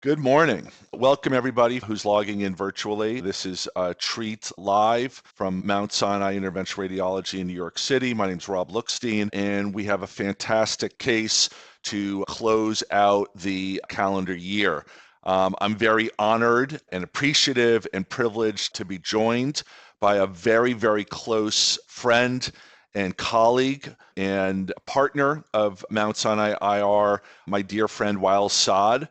Good morning. Welcome everybody who's logging in virtually. This is Treat Live from Mount Sinai Interventional Radiology in New York City. My name is Rob Lookstein, and we have a fantastic case to close out the calendar year. I'm very honored and appreciative and privileged to be joined by a very, very close friend and colleague and partner of Mount Sinai IR, my dear friend Wael Saad,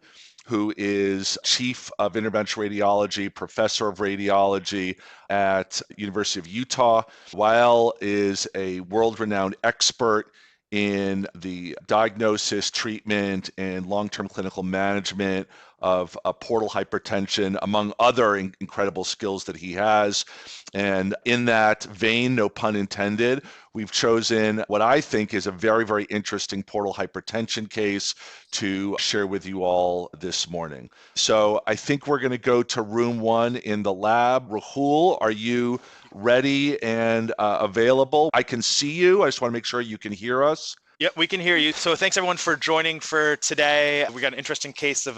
who is chief of interventional radiology, professor of radiology at University of Utah. Wael is a world-renowned expert in the diagnosis, treatment, and long-term clinical management of portal hypertension, among other incredible skills that he has. And in that vein, no pun intended, we've chosen what I think is a very, very interesting portal hypertension case to share with you all this morning. So I think we're going to go to room 1 in the lab. Rahul, are you ready and available? I can see you. I just want to make sure you can hear us. Yep, we can hear you. So thanks everyone for joining for today. We got an interesting case of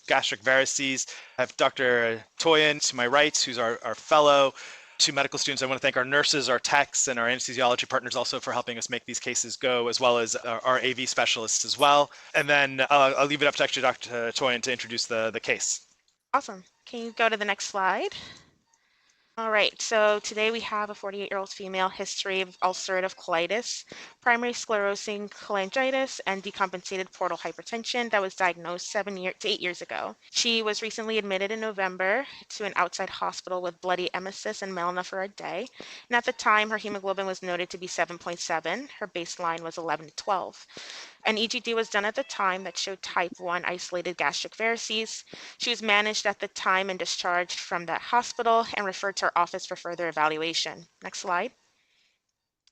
gastric varices. I have Dr. Toyin to my right, who's our fellow. To medical students, I want to thank our nurses, our techs, and our anesthesiology partners also for helping us make these cases go, as well as our AV specialists as well. And then I'll leave it up to actually Dr. Toyin to introduce the case. Awesome. Can you go to the next slide? All right, so today we have a 48-year-old female, history of ulcerative colitis, primary sclerosing cholangitis, and decompensated portal hypertension that was diagnosed 7 to 8 years ago. She was recently admitted in November to an outside hospital with bloody emesis and melena for a day. And at the time, her hemoglobin was noted to be 7.7. Her baseline was 11 to 12. An EGD was done at the time that showed type 1 isolated gastric varices. She was managed at the time and discharged from that hospital and referred to our office for further evaluation. Next slide.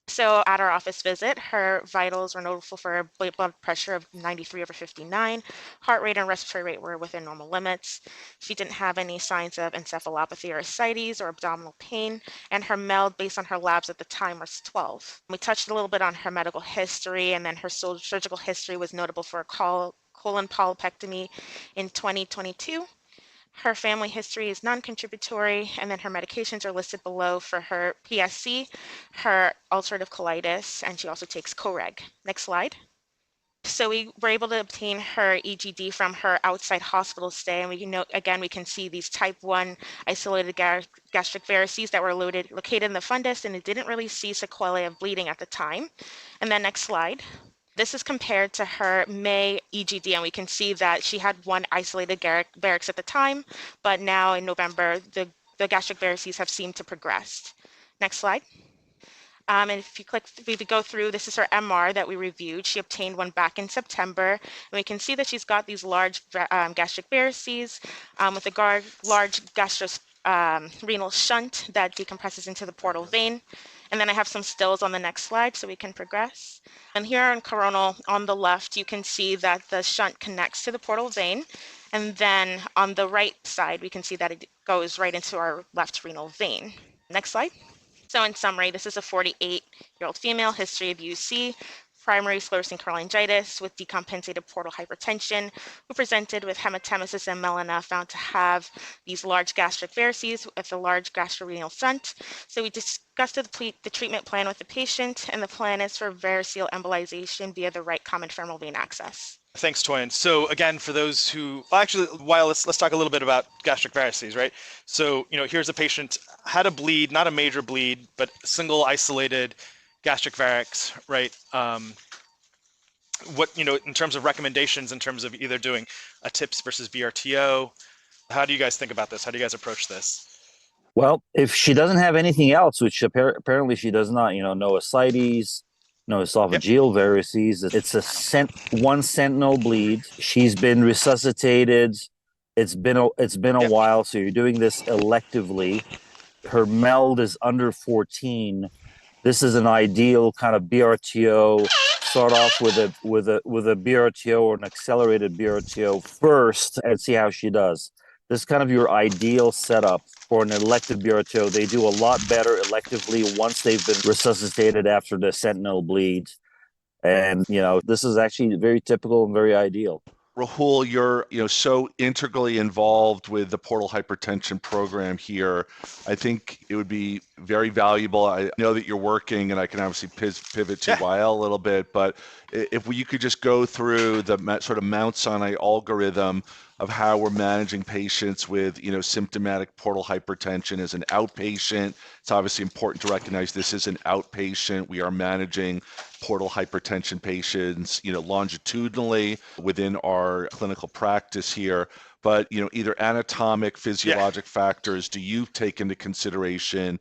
So at our office visit, her vitals were notable for a blood pressure of 93/59. Heart rate and respiratory rate were within normal limits. She didn't have any signs of encephalopathy or ascites or abdominal pain, and her MELD based on her labs at the time was 12. We touched a little bit on her medical history, and then her surgical history was notable for a colon polypectomy in 2022. Her family history is non-contributory, and then her medications are listed below for her PSC, her ulcerative colitis, and she also takes Coreg. Next slide. So we were able to obtain her EGD from her outside hospital stay, and we can see these type 1 isolated gastric varices that were located in the fundus, and it didn't really see sequelae of bleeding at the time. And then next slide. This is compared to her May EGD, and we can see that she had one isolated varix at the time, but now in November, the gastric varices have seemed to progress. Next slide. And if we go through, this is her MR that we reviewed. She obtained one back in September, and we can see that she's got these large gastric varices with a large gastrorenal shunt that decompresses into the portal vein. And then I have some stills on the next slide so we can progress. And here in coronal on the left, you can see that the shunt connects to the portal vein. And then on the right side, we can see that it goes right into our left renal vein. Next slide. So in summary, this is a 48-year-old female, history of UC, primary sclerosing cholangitis with decompensated portal hypertension, who presented with hematemesis and melena, found to have these large gastric varices with a large gastrorenal shunt. So we discussed the treatment plan with the patient, and the plan is for variceal embolization via the right common femoral vein access. Thanks, Toyin. So again, for those who, let's talk a little bit about gastric varices, right? So, here's a patient, had a bleed, not a major bleed, but single isolated gastric varix, right? In terms of recommendations, in terms of either doing a TIPS versus BRTO, how do you guys think about this? How do you guys approach this? Well, if she doesn't have anything else, which apparently she does not, no ascites, no esophageal varices, it's a one sentinel bleed. She's been resuscitated. It's been a while, so you're doing this electively. Her MELD is under 14. This is an ideal kind of BRTO. Start off with a BRTO or an accelerated BRTO first and see how she does. This is kind of your ideal setup for an elective BRTO. They do a lot better electively once they've been resuscitated after the sentinel bleed. And, this is actually very typical and very ideal. Rahul, you're so integrally involved with the portal hypertension program here. I think it would be very valuable. I know that you're working, and I can obviously pivot to Yeah. Wael a little bit, but if you could just go through the sort of Mount Sinai algorithm of how we're managing patients with symptomatic portal hypertension as an outpatient. It's obviously important to recognize this is an outpatient. We are managing portal hypertension patients, longitudinally within our clinical practice here. But, either anatomic, Yeah. physiologic factors do you take into consideration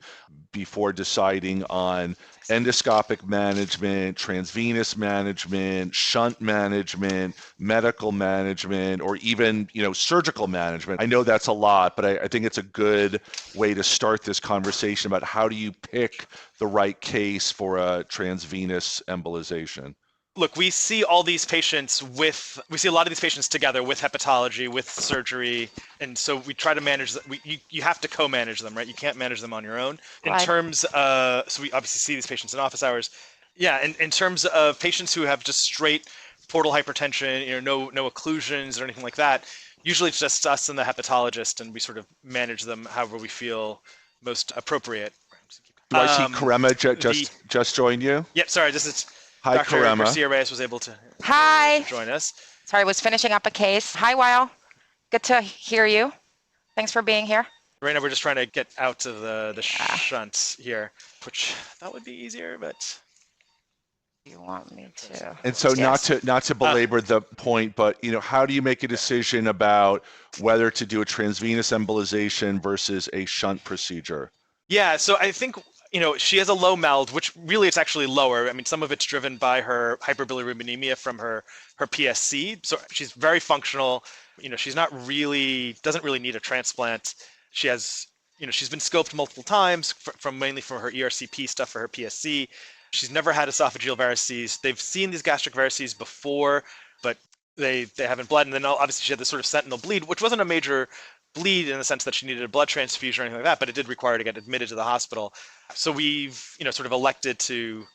before deciding on endoscopic management, transvenous management, shunt management, medical management, or even, surgical management? I know that's a lot, but I think it's a good way to start this conversation about how do you pick the right case for a transvenous embolization. Look, we see all these patients we see a lot of these patients together with hepatology, with surgery, and so we try to manage you have to co-manage them, right? You can't manage them on your own. In terms so we obviously see these patients in office hours. Yeah, in terms of patients who have just straight portal hypertension, no occlusions or anything like that, usually it's just us and the hepatologist, and we sort of manage them however we feel most appropriate. Do I see Kirema just join you? Yep, sorry, this is Hi, Dr. Kirema. Garcia-Reyes was able to join us. Sorry, I was finishing up a case. Hi, Wael. Good to hear you. Thanks for being here. Right now, we're just trying to get out of the shunts here, which that would be easier, but You want me to? And so Yes. not to belabor the point, but how do you make a decision about whether to do a transvenous embolization versus a shunt procedure? Yeah, so I think she has a low MELD, which really it's actually lower. I mean, some of it's driven by her hyperbilirubinemia from her PSC. So she's very functional. She's not really doesn't really need a transplant. She has she's been scoped multiple times mainly from her ERCP stuff for her PSC. She's never had esophageal varices. They've seen these gastric varices before, but they haven't bled. And then obviously she had this sort of sentinel bleed, which wasn't a major bleed in the sense that she needed a blood transfusion or anything like that, but it did require to get admitted to the hospital. So we've sort of elected to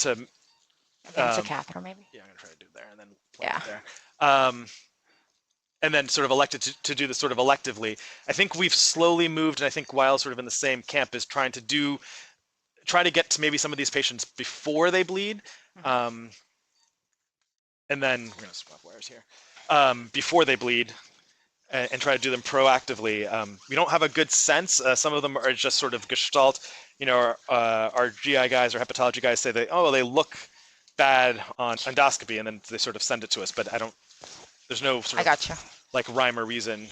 Against a catheter, maybe. yeah, I'm gonna try to do it there and then plug it there. And then sort of elected to do this sort of electively. I think we've slowly moved, and I think Wael sort of in the same camp is try to get to maybe some of these patients before they bleed. And then we're gonna swap wires here. Before they bleed, and try to do them proactively. We don't have a good sense. Some of them are just sort of gestalt. Our GI guys or hepatology guys say they look bad on endoscopy, and then they sort of send it to us. But there's no sort of like rhyme or reason.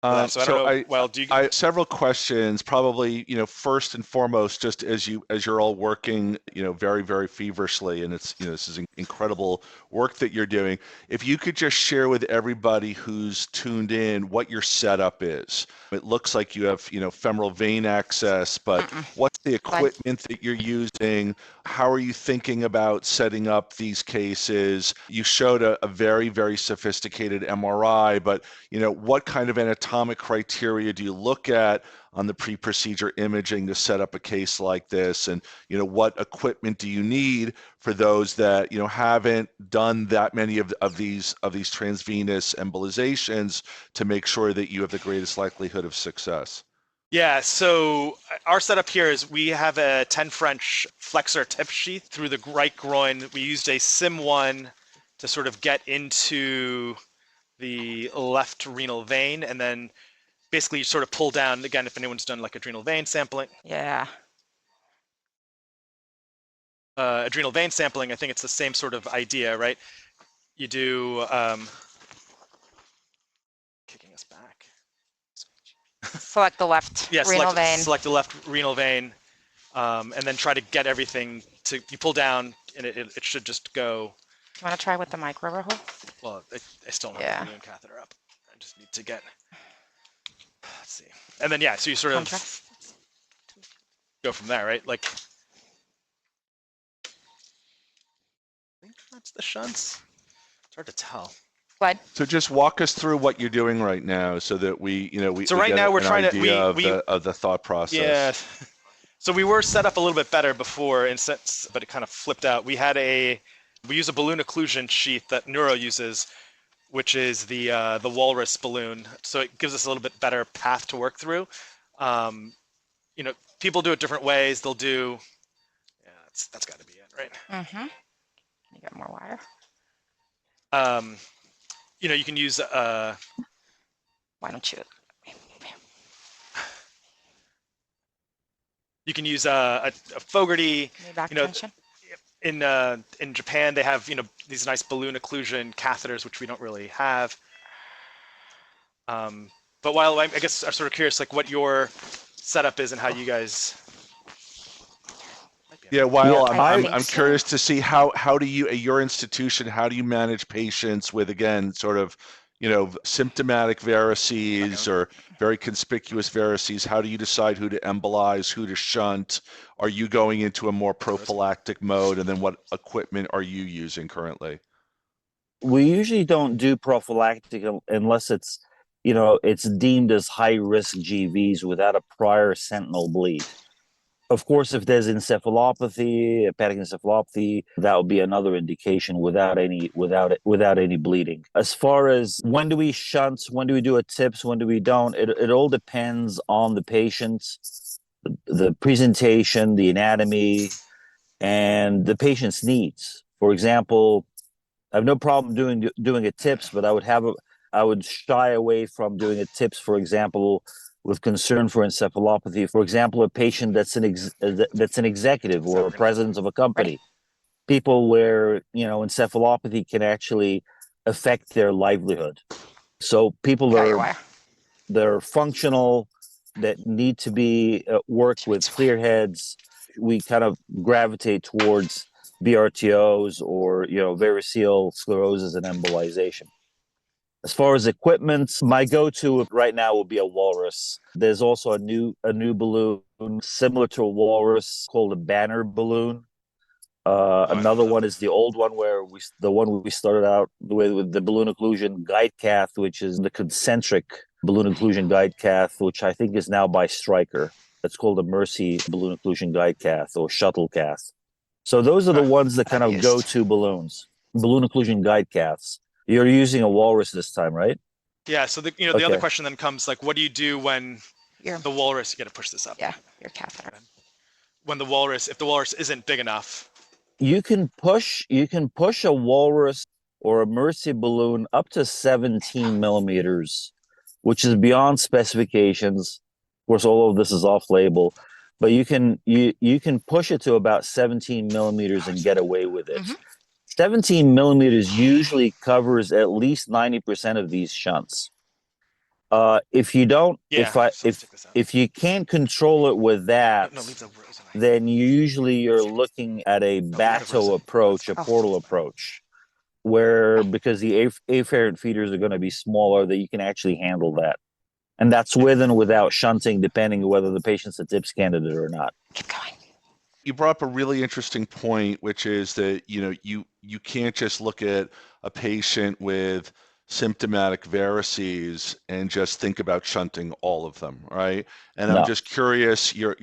So I don't know. Well, I have several questions. Probably, first and foremost, just as you're all working, very, very feverishly, and it's, this is incredible work that you're doing. If you could just share with everybody who's tuned in what your setup is. It looks like you have, femoral vein access, but what's the equipment that you're using? How are you thinking about setting up these cases? You showed a very, very sophisticated MRI, but what kind of anatomic criteria do you look at on the pre-procedure imaging to set up a case like this? And what equipment do you need for those that haven't done that many of these transvenous embolizations to make sure that you have the greatest likelihood of success? Yeah, so our setup here is we have a 10 French flexor tip sheath through the right groin. We used a Sim1 to sort of get into the left renal vein, and then basically you sort of pull down, again, if anyone's done like adrenal vein sampling. Yeah. Adrenal vein sampling, I think it's the same sort of idea, right? You do, kicking us back. Select the left renal vein. Select the left renal vein, and then try to get everything you pull down, and it should just go. Do you want to try with the micro, Rahul? Well, I still don't have the balloon catheter up. I just need to get, let's see. And then, so you sort of go from there, right? Like, I think that's the shunts. It's hard to tell. What? So just walk us through what you're doing right now, so that we So right now we're trying to of the thought process. Yeah. So we were set up a little bit better before, but it kind of flipped out. We had a We use a balloon occlusion sheath that Neuro uses, which is the walrus balloon. So it gives us a little bit better path to work through. People do it different ways. They'll do, yeah, that's got to be it, right? Mm-hmm. You got more wire. You can use Why don't you? You can use a Fogarty. Back tension. In Japan, they have these nice balloon occlusion catheters, which we don't really have. But while I guess I'm sort of curious, like what your setup is and how you guys. Yeah, while I I'm curious to see how do you at your institution, how do you manage patients with, again, sort of symptomatic varices or very conspicuous varices? How do you decide who to embolize, who to shunt? Are you going into a more prophylactic mode? And then what equipment are you using currently? We usually don't do prophylactic unless it's deemed as high risk GVs without a prior sentinel bleed. Of course, if there's encephalopathy, hepatic encephalopathy, that would be another indication without any bleeding. As far as when do we shunt, when do we do a TIPS, when do we don't, it all depends on the patient, the presentation, the anatomy, and the patient's needs. For example, I have no problem doing a TIPS, but I would shy away from doing a TIPS, for example, with concern for encephalopathy. For example, a patient that's an executive or a president of a company, people where encephalopathy can actually affect their livelihood. So people they're functional, that need to be worked with clear heads. We kind of gravitate towards BRTOs or variceal sclerosis and embolization. As far as equipment, my go-to right now will be a walrus. There's also a new balloon similar to a walrus called a banner balloon. Another one is the old one the one we started out with the balloon occlusion guide cath, which is the concentric balloon occlusion guide cath, which I think is now by Stryker. That's called a Mercy balloon occlusion guide cath or shuttle cath. So those are the ones that kind of go-to balloons, balloon occlusion guide caths. You're using a walrus this time, right? Yeah. So the other question then comes, like, what do you do when the walrus? You got to push this up. Yeah, your catheter. When if the walrus isn't big enough. You can push a walrus or a Mercy balloon up to 17 millimeters, which is beyond specifications. Of course, all of this is off-label, but you can push it to about 17 millimeters and get away with it. 17 millimeters usually covers at least 90% of these shunts. If you don't, if you can't control it with that, then you're looking at a BRTO approach, a portal approach, where because the afferent feeders are going to be smaller, that you can actually handle that. And that's with and without shunting, depending on whether the patient's a TIPS candidate or not. Keep going. You brought up a really interesting point, which is that you can't just look at a patient with symptomatic varices and just think about shunting all of them, right? And I'm just curious, you're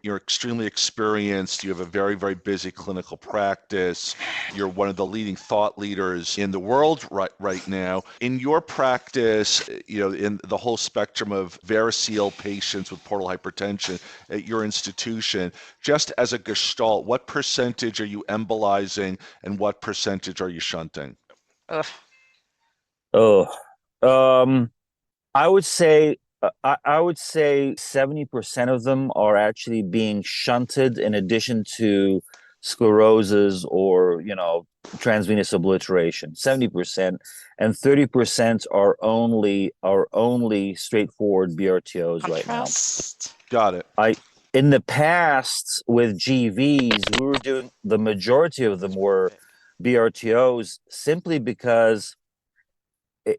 extremely experienced, you have a very, very busy clinical practice, you're one of the leading thought leaders in the world right now. In your practice, in the whole spectrum of variceal patients with portal hypertension at your institution, just as a gestalt, what percentage are you embolizing and what percentage are you shunting? I would say 70% of them are actually being shunted in addition to sclerosis or transvenous obliteration. 70%, and 30% are only straightforward BRTOs right now. Got it. In the past with GVs, we were doing, the majority of them were BRTOs simply because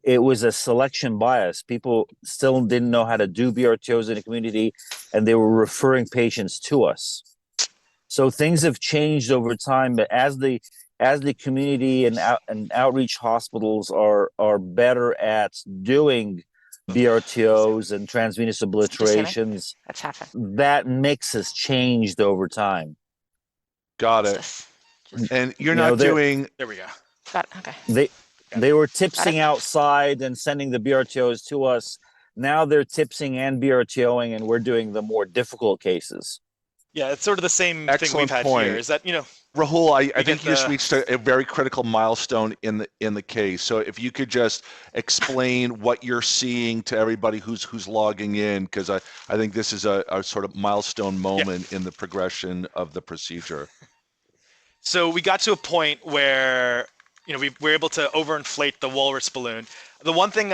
it was a selection bias. People still didn't know how to do BRTOs in the community, and they were referring patients to us. So things have changed over time, but as the community and outreach hospitals are better at doing BRTOs and transvenous obliterations, that mix has changed over time. Got it. And you're You know, not doing. There we go. Got it. Okay. they were Got tipsing it. outside and sending the BRTOs to us. Now they're tipsing and BRTOing, and we're doing the more difficult cases. Yeah, it's sort of the same thing we've Excellent had point. here. Is that Rahul, I we think get you just the reached a very critical milestone in the case. So if you could just explain what you're seeing to everybody who's logging in, because I think this is a sort of milestone moment in the progression of the procedure. So we got to a point where we were able to overinflate the walrus balloon. The one thing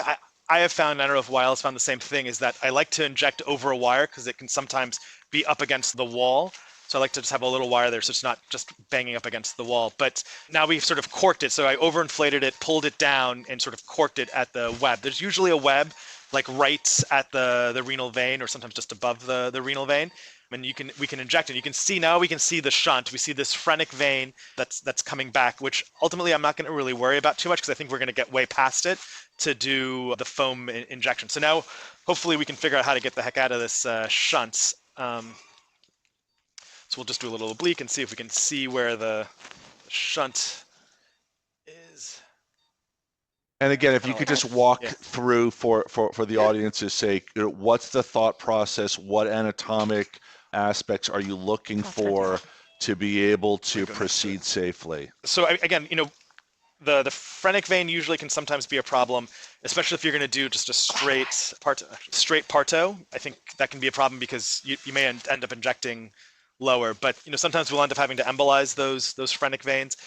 I have found, I don't know if Wael has found the same thing, is that I like to inject over a wire because it can sometimes be up against the wall. So I like to just have a little wire there so it's not just banging up against the wall. But now we've sort of corked it. So I overinflated it, pulled it down, and sort of corked it at the web. There's usually a web like right at the renal vein, or sometimes just above the renal vein. And we can inject it. You can see now, we can see the shunt. We see this phrenic vein that's coming back, which ultimately I'm not going to really worry about too much because I think we're going to get way past it to do the foam injection. So now hopefully we can figure out how to get the heck out of this shunt. So we'll just do a little oblique and see if we can see where the shunt is. And again, if you could just walk through for the audience's sake, what's the thought process? What anatomic aspects are you looking for to be able to proceed safely? So again, the phrenic vein usually can sometimes be a problem, especially if you're going to do just a straight parto. I think that can be a problem because you may end up injecting lower, but sometimes we'll end up having to embolize those phrenic veins.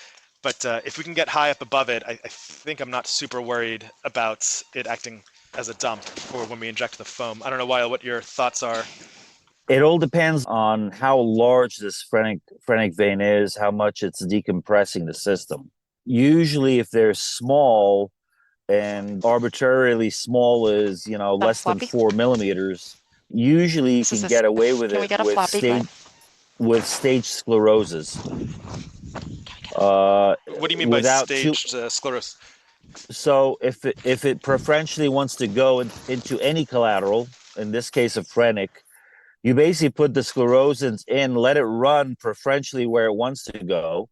But if we can get high up above it, I think I'm not super worried about it acting as a dump for when we inject the foam. I don't know, Wael, what your thoughts are. It all depends on how large this phrenic vein is, how much it's decompressing the system. Usually, if they're small, and arbitrarily small is less than 4 millimeters, usually you can get away with it with stage sclerosis. What do you mean by staged sclerosis? So if it preferentially wants to go into any collateral, in this case a phrenic, you basically put the sclerosant in, let it run preferentially where it wants to go,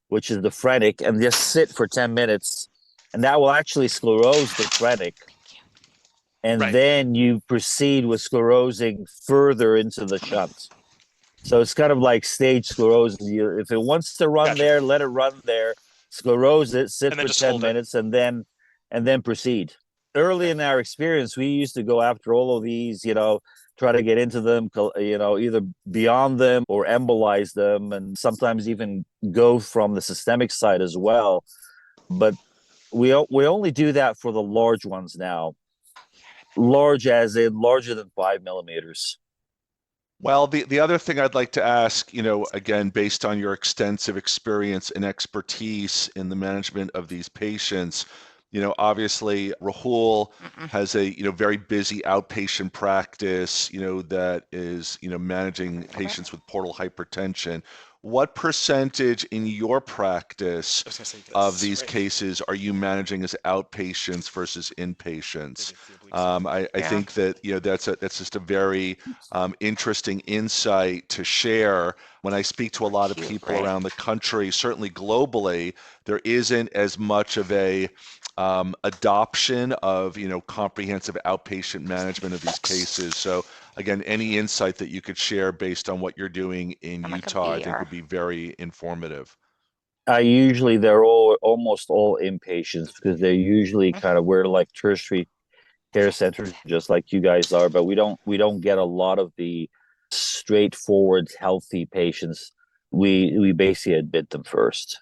which is the phrenic, and just sit for 10 minutes, and that will actually sclerose the phrenic. And then you proceed with sclerosing further into the shunt. So it's kind of like stage sclerosis. If it wants to run there, let it run there, sclerose it, sit for 10 minutes, and then proceed. Early in our experience, we used to go after all of these, try to get into them, either beyond them or embolize them, and sometimes even go from the systemic side as well. But we only do that for the large ones now. Large as in larger than 5 millimeters. Well, the other thing I'd like to ask, again, based on your extensive experience and expertise in the management of these patients, obviously Rahul has a, very busy outpatient practice, that is, managing patients with portal hypertension. What percentage in your practice of these cases are you managing as outpatients versus inpatients? I think that that's just a very interesting insight to share. When I speak to a lot of people around the country, certainly globally, there isn't as much of a adoption of comprehensive outpatient management of these cases. So again, any insight that you could share based on what you're doing in Utah, I think would be very informative. They're almost all inpatients because they're usually we're like tertiary care centers, just like you guys are, but we don't get a lot of the straightforward healthy patients. We basically admit them first.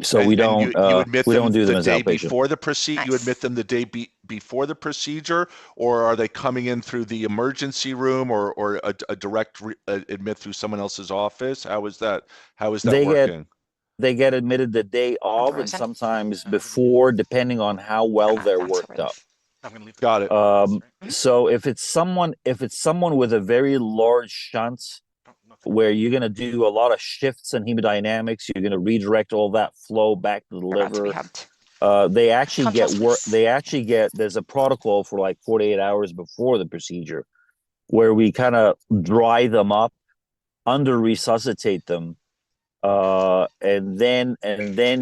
So we don't do them as outpatient. Before the procedure. You admit them the day before the procedure, or are they coming in through the emergency room, or a direct admit through someone else's office? How is that working? They get admitted the day of, and sometimes before, depending on how well they're worked up. Got it. So if it's someone with a very large shunt, where you're going to do a lot of shifts in hemodynamics, you're going to redirect all that flow back to the liver. They actually get there's a protocol for like 48 hours before the procedure where we kind of dry them up, under resuscitate them, and then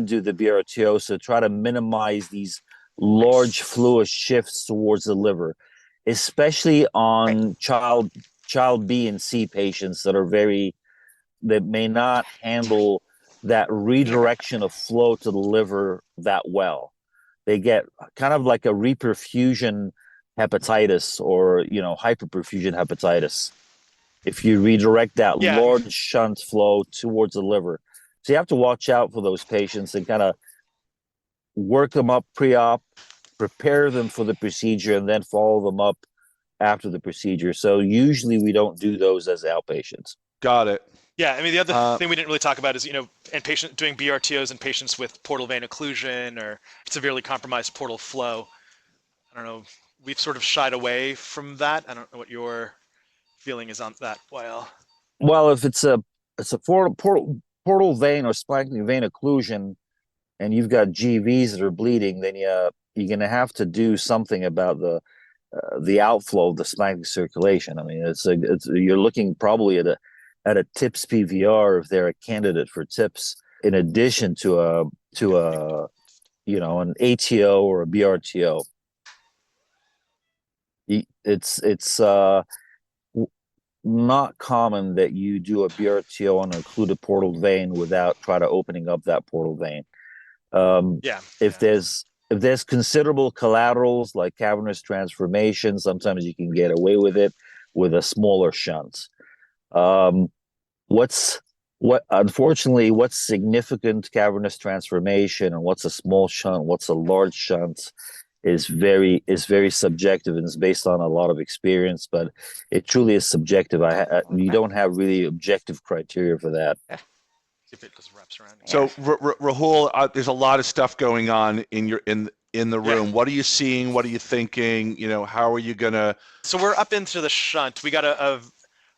do the BRTO. So try to minimize these large Nice. fluid shifts towards the liver, especially on child B and C patients that may not handle that redirection of flow to the liver that well. They get kind of like a reperfusion hepatitis or hyperperfusion hepatitis if you redirect that Yeah. large shunt flow towards the liver. So you have to watch out for those patients and kind of work them up pre-op, prepare them for the procedure, and then follow them up after the procedure. So usually we don't do those as outpatients. Got it. Yeah, I mean, the other thing we didn't really talk about is, in doing BRTOs in patients with portal vein occlusion or severely compromised portal flow. I don't know. We've sort of shied away from that. I don't know what your feeling is on that, Wael. Well, if it's a portal vein or splanchnic vein occlusion, and you've got GVs that are bleeding, then you're going to have to do something about the outflow of the splanchnic circulation. I mean, you're looking probably at a TIPS PVR if they're a candidate for TIPS, in addition to an ATO or a BRTO. It's not common that you do a BRTO on an occluded portal vein without try to opening up that portal vein. If there's considerable collaterals like cavernous transformation, sometimes you can get away with it with a smaller shunt. Unfortunately, what's significant cavernous transformation and what's a small shunt, what's a large shunt is very subjective and is based on a lot of experience, but it truly is subjective. You don't have really objective criteria for that. If it just wraps around. So Rahul, there's a lot of stuff going on in the room. Yeah. What are you seeing? What are you thinking? How are you gonna? So we're up into the shunt. We got a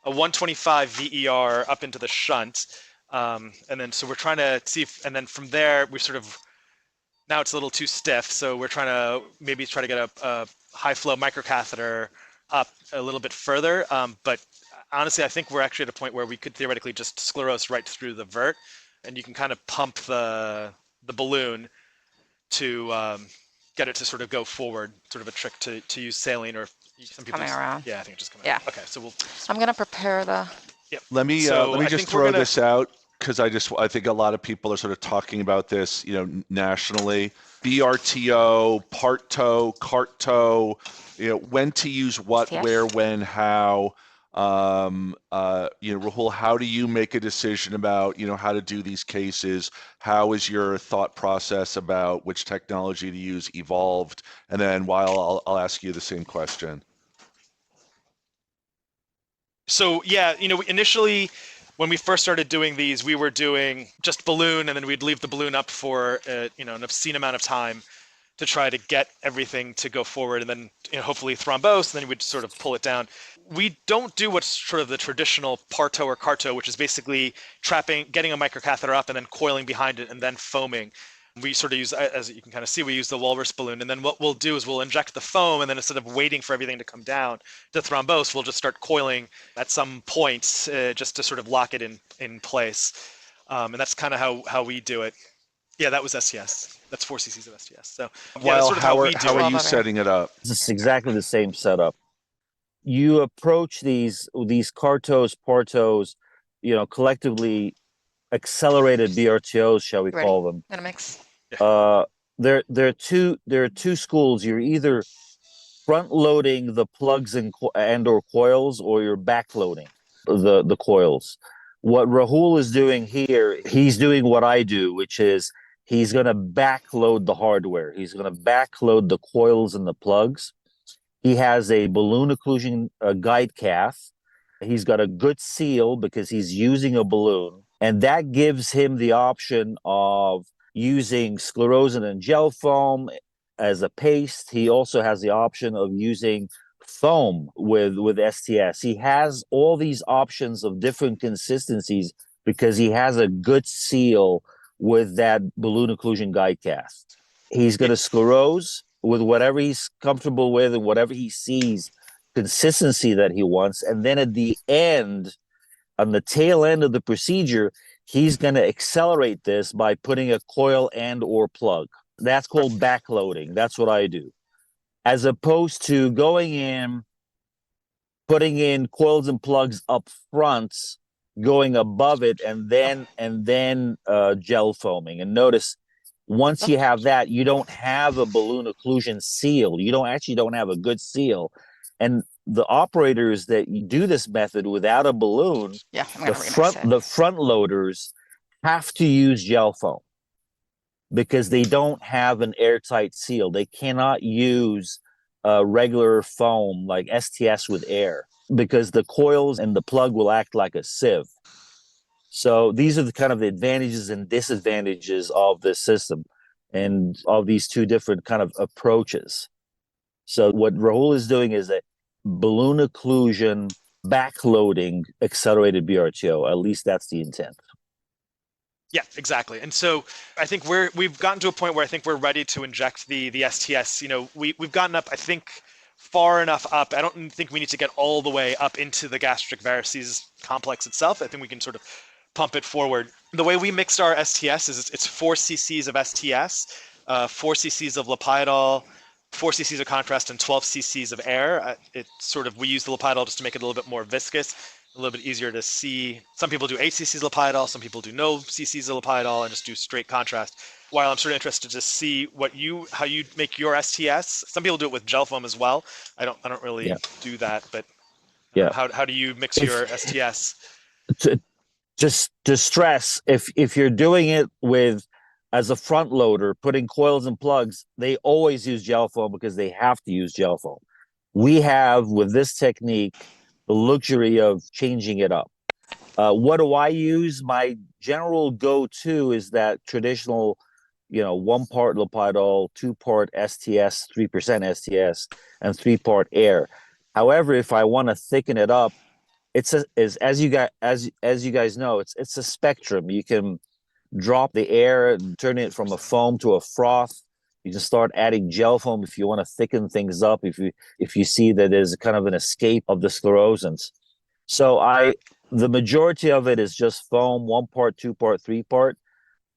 125 VER up into the shunt, and then so we're trying to see if, and then from there we sort of, now it's a little too stiff, so we're trying to maybe try to get a high flow microcatheter up a little bit further. But honestly, I think we're actually at a point where we could theoretically just sclerose right through the vert, and you can kind of pump the balloon to get it to sort of go forward, sort of a trick to use saline, or some people coming around. Yeah, I think it's just coming around. Okay, so I'm going to prepare the... Yep. Let me just throw this out, because I think a lot of people are sort of talking about this, nationally. BRTO, part toe, cart toe, when to use what, where, when, how. Rahul, how do you make a decision about, how to do these cases? How is your thought process about which technology to use evolved? And then Wael, I'll ask you the same question. So yeah, initially when we first started doing these, we were doing just balloon, and then we'd leave the balloon up for an obscene amount of time to try to get everything to go forward, and then hopefully thrombose, and then we'd sort of pull it down. We don't do what's sort of the traditional PARTO or CARTO, which is basically getting a microcatheter up and then coiling behind it and then foaming. We sort of use, as you can kind of see, we use the walrus balloon, and then what we'll do is we'll inject the foam, and then instead of waiting for everything to come down to thrombose, we'll just start coiling at some point just to sort of lock it in place. And that's kind of how we do it. Yeah, that was STS. That's 4 cc's of STS. So yeah, that's sort of how are you setting it up? It's exactly the same setup. You approach these CARTOs, PARTOs, collectively accelerated BRTOs, shall we call them? In a mix. There are two schools. You're either front loading the plugs and or coils, or you're back loading the coils. What Rahul is doing here, he's doing what I do, which is he's going to backload the hardware. He's going to backload the coils and the plugs. He has a balloon occlusion guide cath. He's got a good seal because he's using a balloon, and that gives him the option of using sclerosant and gel foam as a paste. He also has the option of using foam with STS. He has all these options of different consistencies because he has a good seal with that balloon occlusion guide cath. He's going to sclerose with whatever he's comfortable with and whatever he sees consistency that he wants. And then at the end, on the tail end of the procedure, He's going to accelerate this by putting a coil and or plug. That's called backloading. That's what I do. As opposed to going in, putting in coils and plugs up front, going above it, and then gel foaming. And notice, once you have that, you don't have a balloon occlusion seal. You don't have a good seal. And the operators that do this method without a balloon, the front loaders have to use gel foam because they don't have an airtight seal. They cannot use regular foam like STS with air because the coils and the plug will act like a sieve. So these are the kind of advantages and disadvantages of this system and of these two different kind of approaches. So what Rahul is doing is that balloon occlusion backloading accelerated BRTO. At least that's the intent. Yeah, exactly. And so I think we've gotten to a point where I think we're ready to inject the STS. You know, we've gotten up, I think, far enough up. I don't think we need to get all the way up into the gastric varices complex itself. I think we can sort of pump it forward. The way we mixed our STS is it's 4 cc's of STS, 4 cc's of Lipiodol, 4 cc's of contrast, and 12 cc's of air. We use the Lipiodol just to make it a little bit more viscous, a little bit easier to see. Some people do 8 cc's Lipiodol, some people do no cc's of Lipiodol and just do straight contrast. While I'm sort of interested to see how you make your STS. Some people do it with gel foam as well. I don't really do that, but how do you mix your STS? Just to stress, if you're doing it with as a front loader, putting coils and plugs, they always use gel foam because they have to use gel foam. We have, with this technique, the luxury of changing it up. What do I use? My general go-to is that traditional, 1 part Lipiodol, 2 part STS, 3% STS, and 3 part air. However, if I want to thicken it up, as you guys know, it's a spectrum. You can drop the air, turn it from a foam to a froth. You can start adding gel foam if you want to thicken things up. If you see that there's kind of an escape of the sclerosants. So the majority of it is just foam, 1 part, 2 part, 3 part.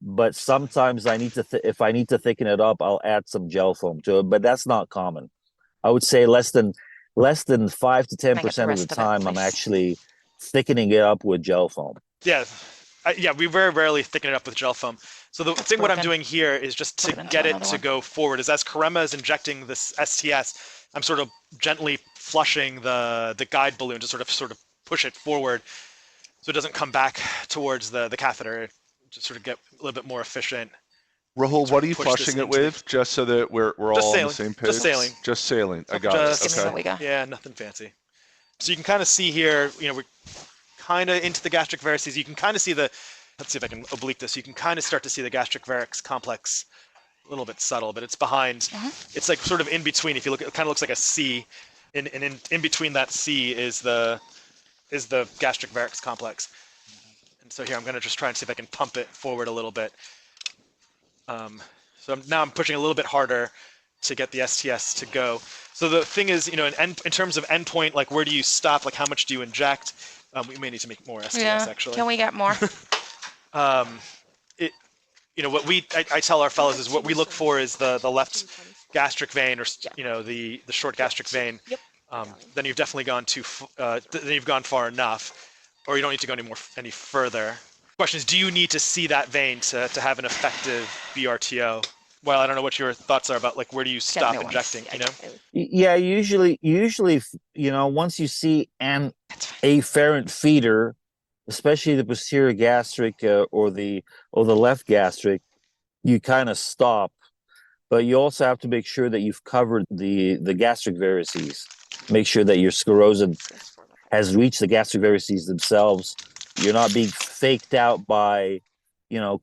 But sometimes if I need to thicken it up, I'll add some gel foam to it. But that's not common. I would say less than 5 to 10% of the time, I'm actually thickening it up with gel foam. Yeah, we very rarely thicken it up with gel foam. So the thing what I'm doing here is just to get it to go forward. As Kirema is injecting this STS, I'm sort of gently flushing the guide balloon to sort of push it forward, so it doesn't come back towards the catheter. Just sort of get a little bit more efficient. Rahul, what are you flushing it with? Just so that we're all on the same page. Just saline. Just saline. I got it. Okay. Yeah, nothing fancy. So you can kind of see here, we're kind of into the gastric varices. You can kind of see let's see if I can oblique this. You can kind of start to see the gastric varix complex, a little bit subtle, but it's behind. It's like sort of in between. If you look, it kind of looks like a C, and in between that C is the gastric varix complex. And so here I'm going to just try and see if I can pump it forward a little bit. So now I'm pushing a little bit harder to get the STS to go. So the thing is, in terms of endpoint, like where do you stop? Like how much do you inject? We may need to make more STS actually. Can we get more? What I tell our fellows is what we look for is the left gastric vein, or the short gastric vein. Then you've definitely gone then you've gone far enough, or you don't need to go any further. Question is, do you need to see that vein to have an effective BRTO? Well, I don't know what your thoughts are about, like, where do you stop injecting, Yeah, usually, once you see an afferent feeder, especially the posterior gastric or the left gastric, you kind of stop. But you also have to make sure that you've covered the gastric varices. Make sure that your sclerosant has reached the gastric varices themselves. You're not being faked out by,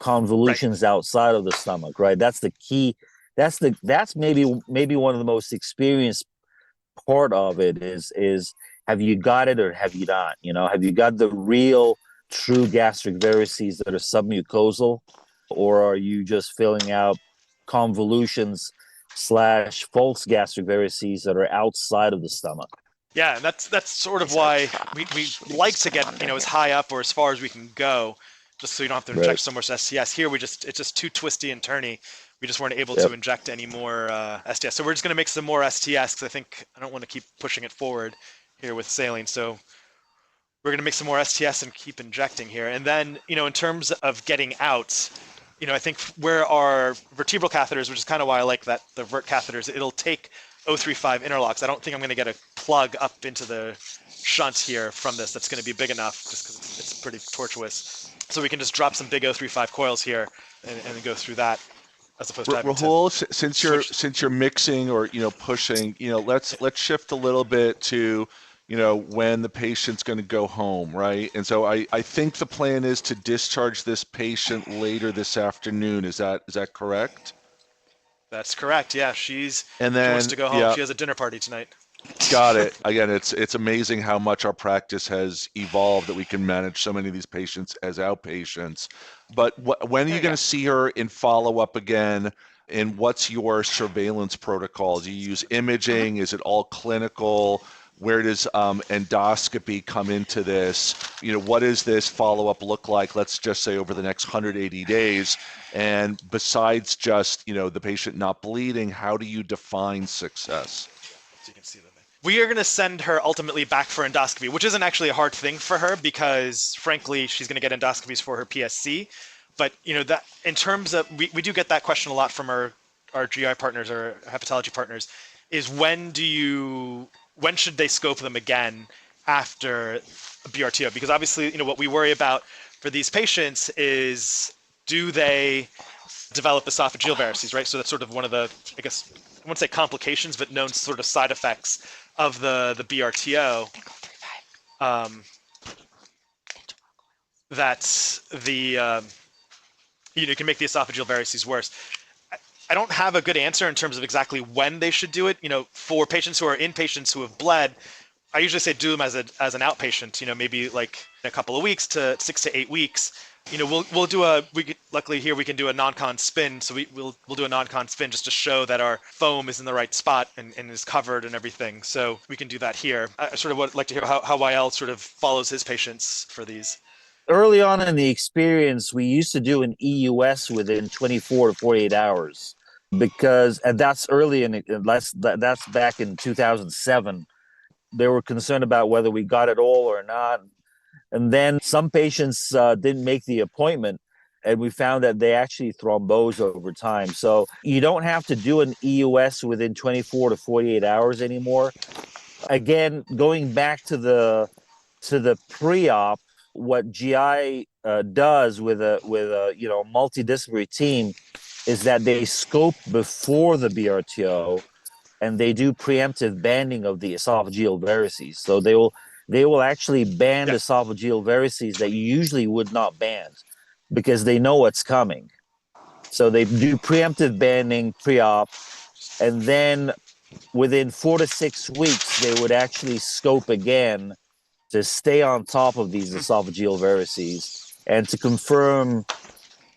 convolutions outside of the stomach, right? That's the key. That's maybe one of the most experienced part of it is have you got it or have you not? Have you got the real true gastric varices that are submucosal, or are you just filling out convolutions / false gastric varices that are outside of the stomach? Yeah, and that's sort of why we like to get as high up or as far as we can go just so you don't have to Right. inject so much STS. Here, it's just too twisty and turny. We just weren't able to inject any more STS. So we're just going to make some more STS because I don't want to keep pushing it forward here with saline. So we're going to make some more STS and keep injecting here. And then, in terms of getting out, I think where our vertebral catheters, which is kind of why I like that, the vert catheters, it'll take 035 interlocks. I don't think I'm going to get a plug up into the shunt here from this that's going to be big enough just because it's pretty tortuous. So we can just drop some big 035 coils here and go through that as opposed to having Rahul, to since you're mixing or pushing, let's shift a little bit to when the patient's going to go home, right? And so I think the plan is to discharge this patient later this afternoon. Is that correct? That's correct. Yeah, she And wants then to go home. yeah, She has a dinner party tonight. got it. Again, it's amazing how much our practice has evolved that we can manage so many of these patients as outpatients. But when are you going to see her in follow-up again? And what's your surveillance protocol? Do you use imaging? Is it all clinical? Where does endoscopy come into this? What does this follow-up look like? Let's just say over the next 180 days. And besides just the patient not bleeding, how do you define success? So you can see them. We are going to send her ultimately back for endoscopy, which isn't actually a hard thing for her because, frankly, she's going to get endoscopies for her PSC. But that in terms of we do get that question a lot from our GI partners or hepatology partners, is when should they scope them again after a BRTO? Because obviously, what we worry about for these patients is do they develop esophageal varices, right? So that's sort of one of the, I guess, I won't say complications, but known sort of side effects of the BRTO. That's the you can make the esophageal varices worse. I don't have a good answer in terms of exactly when they should do it. For patients who are inpatients who have bled, I usually say do them as an outpatient. Maybe like in a couple of weeks to 6 to 8 weeks. We'll do luckily here we can do a non-con spin, so we'll do a non-con spin just to show that our foam is in the right spot and is covered and everything. So we can do that here. I sort of would like to hear how Wael sort of follows his patients for these. Early on in the experience, we used to do an EUS within 24 to 48 hours and that's early that's back in 2007. They were concerned about whether we got it all or not. And then some patients didn't make the appointment, and we found that they actually thrombose over time. So you don't have to do an EUS within 24 to 48 hours anymore. Again, going back to the pre-op, what GI does with a multidisciplinary team is that they scope before the BRTO, and they do preemptive banding of the esophageal varices. So they will actually band esophageal varices that you usually would not band because they know what's coming. So they do preemptive banding pre-op, and then within 4 to 6 weeks, they would actually scope again to stay on top of these esophageal varices and to confirm,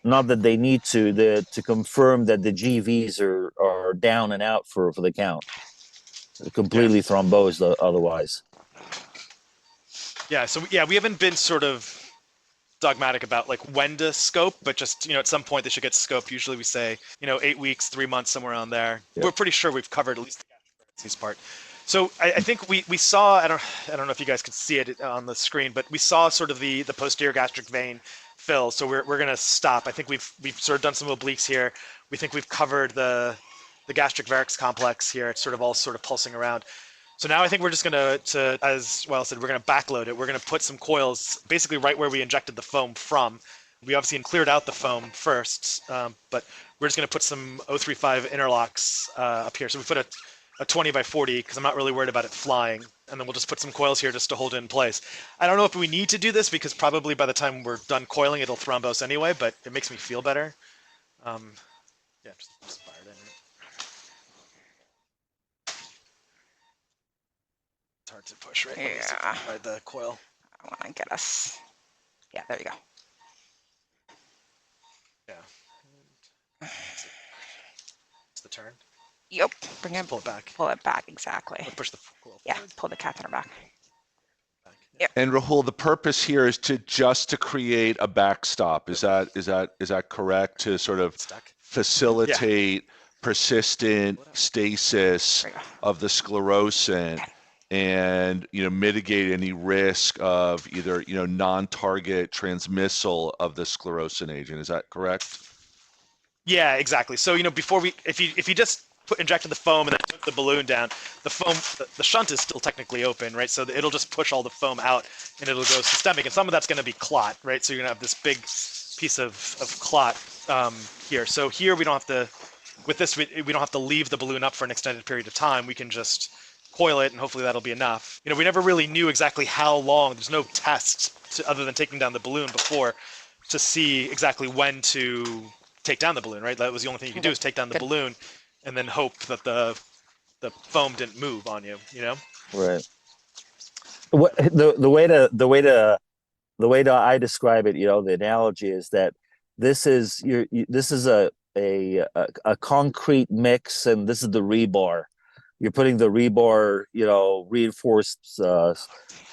not that they need to confirm that the GVs are down and out for the count. Completely thrombosed otherwise. Yeah, so we haven't been sort of dogmatic about like when to scope, but just at some point they should get scoped. Usually we say 8 weeks, 3 months, somewhere around there. Yep. We're pretty sure we've covered at least the gastric part. So I think we saw, I don't know if you guys could see it on the screen, but we saw sort of the posterior gastric vein fill. So we're gonna stop. I think we've sort of done some obliques here. We think we've covered the gastric varix complex here. It's sort of all sort of pulsing around. So now I think we're just gonna, as Wael said, we're gonna backload it. We're gonna put some coils basically right where we injected the foam from. We obviously cleared out the foam first, but we're just gonna put some 035 interlocks up here. So we put a 20 by 40 because I'm not really worried about it flying. And then we'll just put some coils here just to hold it in place. I don't know if we need to do this because probably by the time we're done coiling, it'll thrombose anyway, but it makes me feel better. Yeah, just fire it in. It's hard to push, right? Yeah. By the coil. I want to get us. Yeah, there you go. Yeah. It's the turn. Yep. Bring it. Pull it back. Pull it back. Exactly. Push the coil. Yeah. Pull the catheter back. And Rahul, the purpose here is to create a backstop. Is that correct? To sort of facilitate persistent stasis of the sclerosant and mitigate any risk of either non-target transmissal of the sclerosant agent. Is that correct? Yeah, exactly. So before if you just injected the foam and then took the balloon down, the foam, the shunt is still technically open, right? So it'll just push all the foam out and it'll go systemic, and some of that's going to be clot, right? So you're going to have this big piece of clot here. So here we don't have to, with this, we don't have to leave the balloon up for an extended period of time. We can just coil it and hopefully that'll be enough. We never really knew exactly how long. There's no test other than taking down the balloon before to see exactly when to take down the balloon, right? That was the only thing you could do, is take down the balloon and then hope that the foam didn't move on you, Right. The way to I describe it, the analogy is that this is a concrete mix, and this is the rebar. You're putting the rebar, reinforced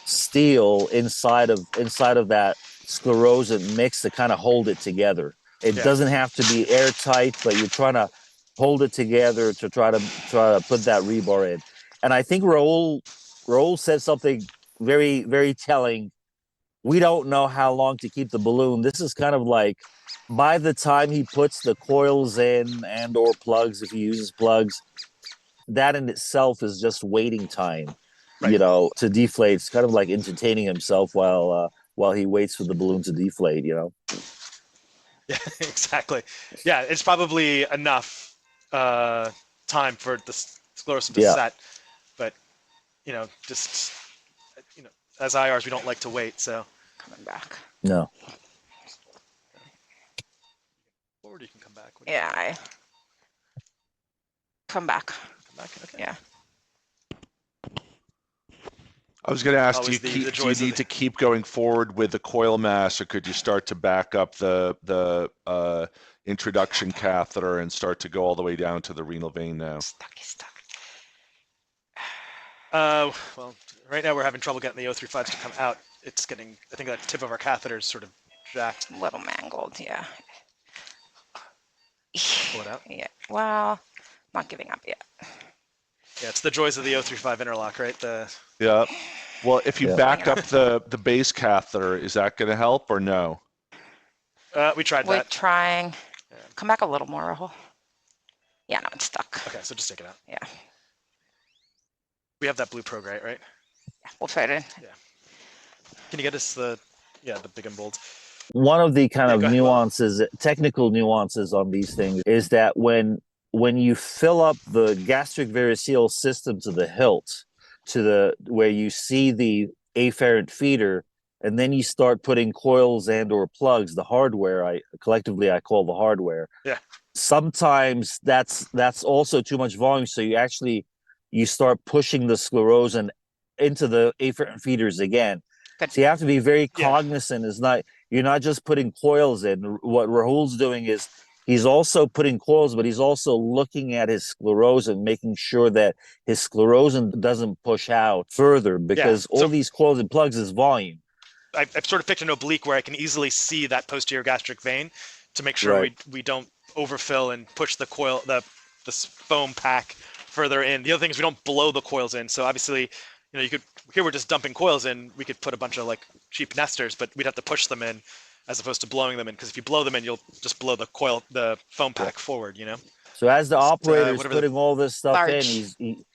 steel inside of that sclerosant mix to kind of hold it together. It doesn't have to be airtight, but you're trying to hold it together to try to put that rebar in. And I think Rahul said something very, very telling. We don't know how long to keep the balloon. This is kind of like, by the time he puts the coils in and or plugs, if he uses plugs, that in itself is just waiting time, to deflate. It's kind of like entertaining himself while he waits for the balloon to deflate, Yeah, exactly. Yeah, it's probably enough time for the sclerosant to set, but just as IRs, we don't like to wait. So coming back. No. Forward, you can come back. I come back. Come back. Okay. Yeah. I was going to ask, do you need to keep going forward with the coil mass, or could you start to back up the introduction catheter and start to go all the way down to the renal vein now? He's stuck. Well, right now we're having trouble getting the O35s to come out. It's getting, I think that tip of our catheter is sort of jacked. A little mangled, yeah. Pull it out? Yeah, well, not giving up yet. Yeah, it's the joys of the O35 interlock, right? Yeah. Well, if you back up the base catheter, is that going to help or no? We tried that. We're trying. Yeah. Come back a little more, Rahul. Yeah, no, it's stuck. Okay, so just take it out. Yeah. We have that blue probe, right? Yeah, we'll try it in. Yeah. Can you get us the big and bold? One of the kind of nuances, technical nuances on these things is that when you fill up the gastric variceal system to the hilt, where you see the afferent feeder, and then you start putting coils and or plugs, the hardware, I call the hardware. Yeah. Sometimes that's also too much volume, so you start pushing the sclerosant into the afferent feeders again. So you have to be very cognizant. You're not just putting coils in. What Rahul's doing is he's also putting coils, but he's also looking at his sclerosant, making sure that his sclerosant doesn't push out further, because all these coils and plugs is volume. I've sort of picked an oblique where I can easily see that posterior gastric vein to make sure we don't overfill and push the coil, the foam pack further in. The other thing is we don't blow the coils in. So obviously, here we're just dumping coils in. We could put a bunch of like cheap nesters, but we'd have to push them in as opposed to blowing them in, because if you blow them in, you'll just blow the foam pack forward, So as the operator is putting all this stuff in,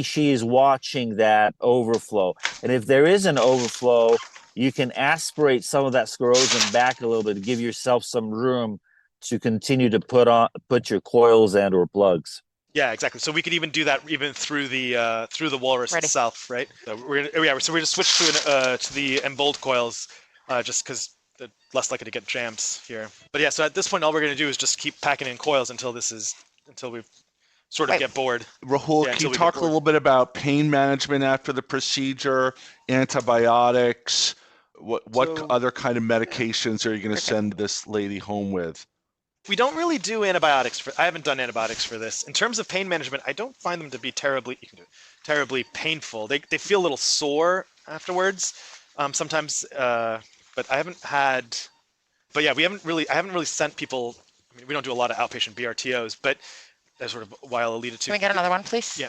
she is watching that overflow. And if there is an overflow, you can aspirate some of that sclerosant back a little bit to give yourself some room to continue to put your coils and or plugs. Yeah, exactly. So we could even do that even through the walrus itself, right? So we're gonna switch to the emboled coils, just because they're less likely to get jams here. But yeah, so at this point, all we're gonna do is just keep packing in coils until we sort of get bored. Rahul, can you talk a little bit about pain management after the procedure, antibiotics? What other kind of medications are you going to send this lady home with? We don't really do antibiotics. I haven't done antibiotics for this. In terms of pain management, I don't find them to be terribly painful. They feel a little sore afterwards. sometimes, but I haven't had. But yeah, I haven't really sent people. I mean, we don't do a lot of outpatient BRTOs, but as sort of Wael alluded to. Can we get another one, please? Yeah.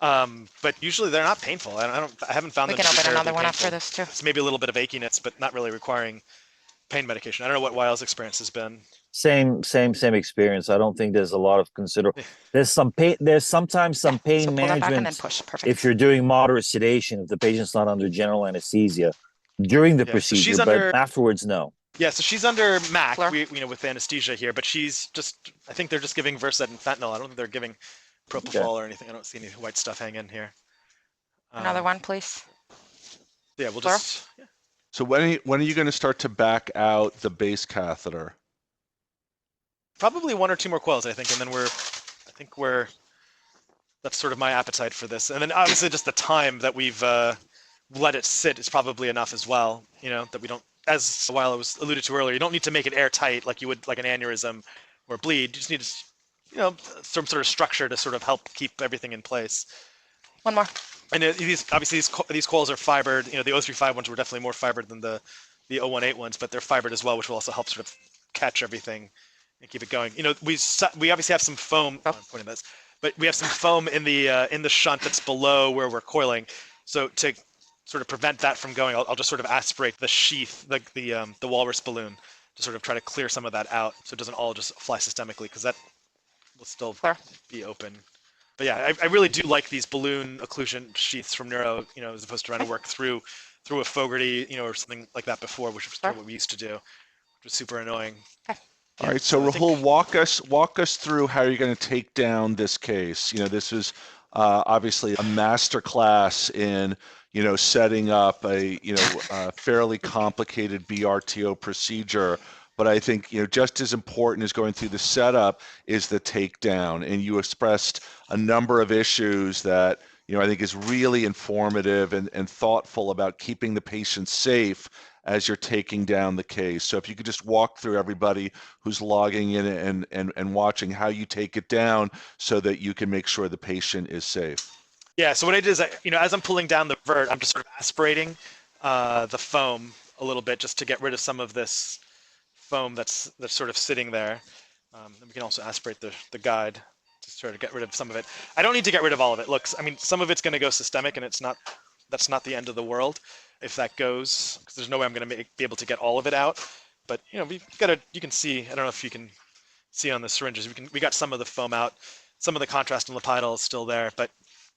But usually they're not painful. I haven't found We them can to be open terribly another one painful. after this too. It's maybe a little bit of achiness, but not really requiring pain medication. I don't know what Wael's experience has been. Same experience. I don't think there's a lot of there's some pain, there's sometimes some Yeah, so pain pull that back and then management push. Perfect. if you're doing moderate sedation, if the patient's not under general anesthesia during the Yeah, so procedure, she's but under. afterwards, no. Yeah, so she's under MAC, Fleur? with anesthesia here, but she's just. I think they're just giving Versed and fentanyl. I don't think they're giving propofol Okay. or anything. I don't see any white stuff hanging here. Another one, please. Yeah, we'll Fleur? just. Yeah. So when are you going to start to back out the base catheter? Probably one or two more coils, I think, and then that's sort of my appetite for this. And then obviously just the time that we've let it sit is probably enough as well, that we don't, as while it was alluded to earlier, you don't need to make it airtight like you would like an aneurysm or bleed. You just need, some sort of structure to sort of help keep everything in place. One more. And these coils are fibered. The 035 ones were definitely more fibered than the 018 ones, but they're fibered as well, which will also help sort of catch everything and keep it going. We obviously have some foam. I'm pointing this, but we have some foam in the shunt that's below where we're coiling. So to sort of prevent that from going, I'll just sort of aspirate the sheath, the walrus balloon, to sort of try to clear some of that out, so it doesn't all just fly systemically, because that will still be open. But yeah, I really do like these balloon occlusion sheaths from neuro, as opposed to trying to work through a Fogarty, or something like that before, which was what we used to do, which was super annoying. Okay. All right, so Rahul, walk us through how you're going to take down this case. This is obviously a master class in setting up a fairly complicated BRTO procedure. But I think just as important as going through the setup is the takedown. And you expressed a number of issues that I think is really informative and thoughtful about keeping the patient safe as you're taking down the case. So if you could just walk through everybody who's logging in and watching how you take it down so that you can make sure the patient is safe. Yeah, so what I did is, as I'm pulling down the vert, I'm just sort of aspirating the foam a little bit just to get rid of some of this foam that's sort of sitting there. And we can also aspirate the guide to try to get rid of some of it. I don't need to get rid of all of it. Look, some of it's going to go systemic, and that's not the end of the world if that goes, because there's no way I'm going to be able to get all of it out. But you can see, I don't know if you can see on the syringes, we got some of the foam out, some of the contrast and Lepidol is still there, but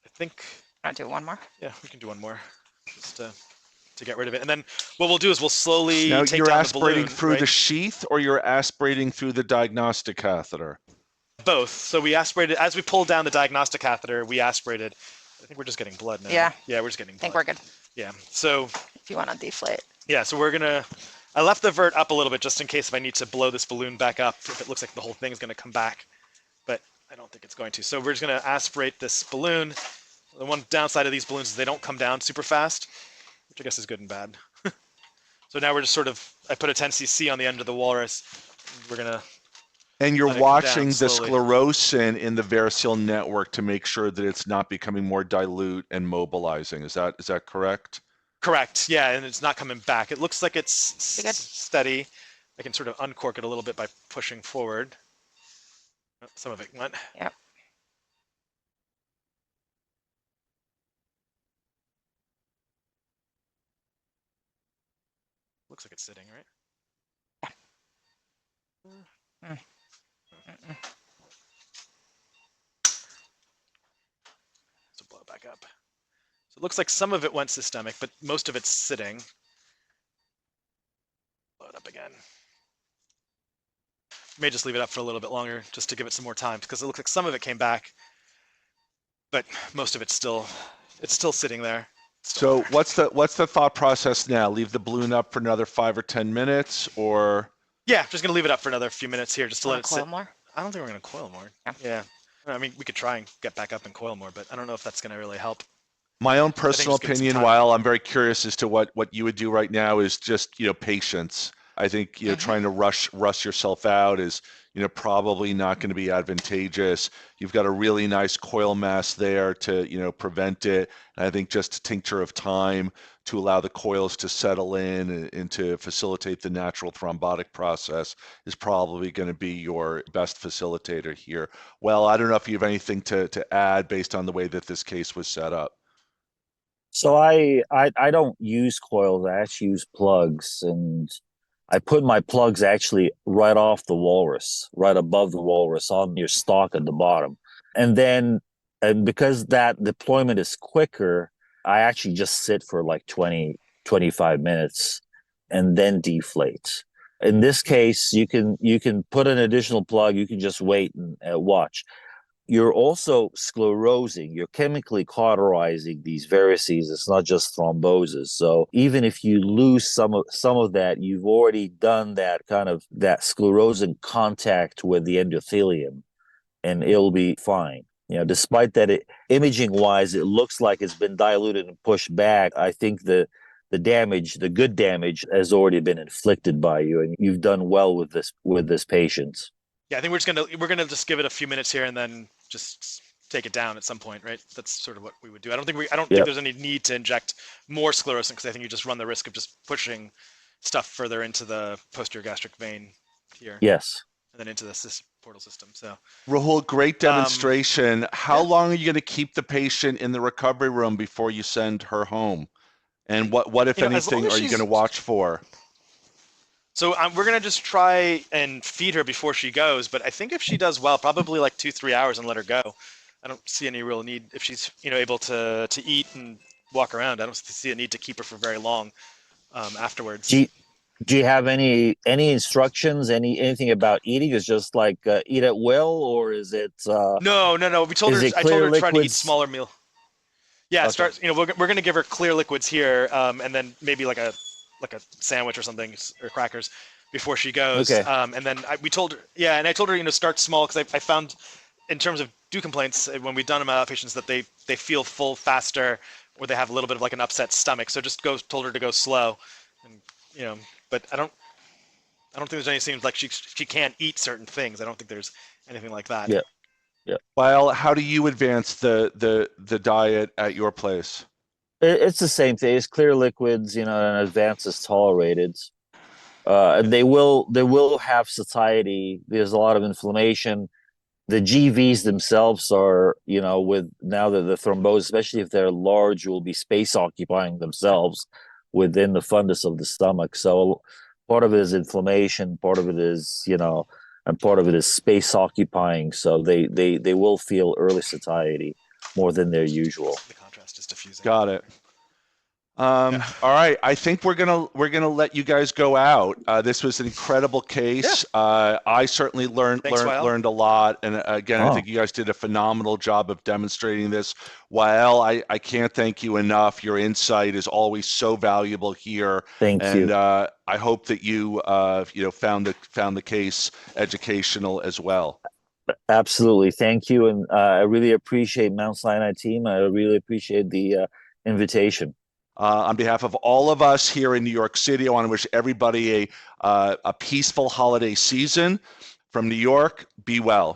I think I'll do one more. Yeah, we can do one more just to get rid of it. And then what we'll do is we'll slowly now take you're down aspirating the balloon, through the sheath, or you're aspirating through the diagnostic catheter? Both. So we aspirated as we pulled down the diagnostic catheter. We aspirated. I think we're just getting blood now. Yeah. Yeah, we're just getting blood. I think we're good. Yeah. So if you want to deflate. Yeah. So I left the vert up a little bit just in case if I need to blow this balloon back up, if it looks like the whole thing is going to come back, but I don't think it's going to. So we're just going to aspirate this balloon. The one downside of these balloons is they don't come down super fast, which I guess is good and bad. So now we're just I put a 10 cc on the end of the walrus. We're going to. And you're watching the sclerosant in the variceal network to make sure that it's not becoming more dilute and mobilizing. Is that correct? Correct. Yeah, and it's not coming back. It looks like it's steady. I can sort of uncork it a little bit by pushing forward. Some of it went. Yep. Looks like it's sitting, right? Yeah. So blow it back up. So it looks like some of it went systemic, but most of it's sitting. Blow it up again. May just leave it up for a little bit longer just to give it some more time, because it looks like some of it came back, but most of it's still sitting there. So what's the thought process now? Leave the balloon up for another 5 or 10 minutes, or? Yeah, just gonna leave it up for another few minutes here just to let it sit. Coil more? I don't think we're gonna coil more. Yeah. I mean, we could try and get back up and coil more, but I don't know if that's gonna really help. My own personal opinion, while I'm very curious as to what you would do right now, is just patience. I think, Mm-hmm. trying to rush yourself out is, probably not going to be advantageous. You've got a really nice coil mass there to, prevent it. And I think just a tincture of time to allow the coils to settle in and to facilitate the natural thrombotic process is probably going to be your best facilitator here. Well, I don't know if you have anything to add based on the way that this case was set up. So I don't use coils. I actually use plugs, and I put my plugs actually right off the walrus, right above the walrus on your stalk at the bottom. And then, and because that deployment is quicker, I actually just sit for like 20-25 minutes and then deflate. In this case, you can put an additional plug, you can just wait and watch. You're also sclerosing, you're chemically cauterizing these varices. It's not just thrombosis. So even if you lose some of that, you've already done that kind of that sclerosing contact with the endothelium, and it'll be fine. Despite that, imaging wise, it looks like it's been diluted and pushed back. I think the good damage, has already been inflicted by you, and you've done well with this patient. Yeah, I think we're gonna just give it a few minutes here and then just take it down at some point, right? That's sort of what we would do. I don't think Yep. there's any need to inject more sclerosant because I think you just run the risk of just pushing stuff further into the posterior gastric vein here Yes. and then into the portal system. So Rahul, great demonstration. How yeah. long are you going to keep the patient in the recovery room before you send her home? And what if As long anything, as are you going to she's watch for? so we're gonna just try and feed her before she goes, but I think if she does well, probably like 2-3 hours and let her go. I don't see any real need if she's able to eat and walk around. I don't see a need to keep her for very long Do afterwards. you, do you have any instructions, anything about eating? Is just like eat at will, or No. is it I told clear her to try to eat liquids? smaller meal. Yeah, Okay. start. We're gonna give her clear liquids here, and then maybe like a sandwich or something or crackers before she goes. Okay. And then we told her, yeah, and I told her, start small because I found in terms of dew complaints when we've done them out patients that they feel full faster or they have a little bit of like an upset stomach. So just told her to go slow, and but I don't think there's anything like she can't eat certain things. I don't think there's anything like that. Yeah. Yeah. Well, how do you advance the diet at your place? It's the same thing. It's clear liquids, and advance is tolerated. Okay. And they will have satiety. There's a lot of inflammation. The GVs themselves are, with now that the thrombose, especially if they're large, will be space occupying themselves within the fundus of the stomach. So part of it is inflammation, part of it is, and part of it is space occupying. So they will feel early satiety more than their usual. The contrast is diffusing. Got it. Yeah. All right, I think we're gonna let you guys go out. This was an incredible case. I certainly Thanks, Wael. learned a lot, and again, I Oh, think you guys did a phenomenal job of demonstrating this. Wael, I can't thank you enough. Your insight is always so valuable here, thank and you. I hope that you found the case educational as well. Absolutely. Thank you. And I really appreciate Mount Sinai team. I really appreciate the invitation. On behalf of all of us here in New York City, I want to wish everybody a peaceful holiday season. From New York, be well.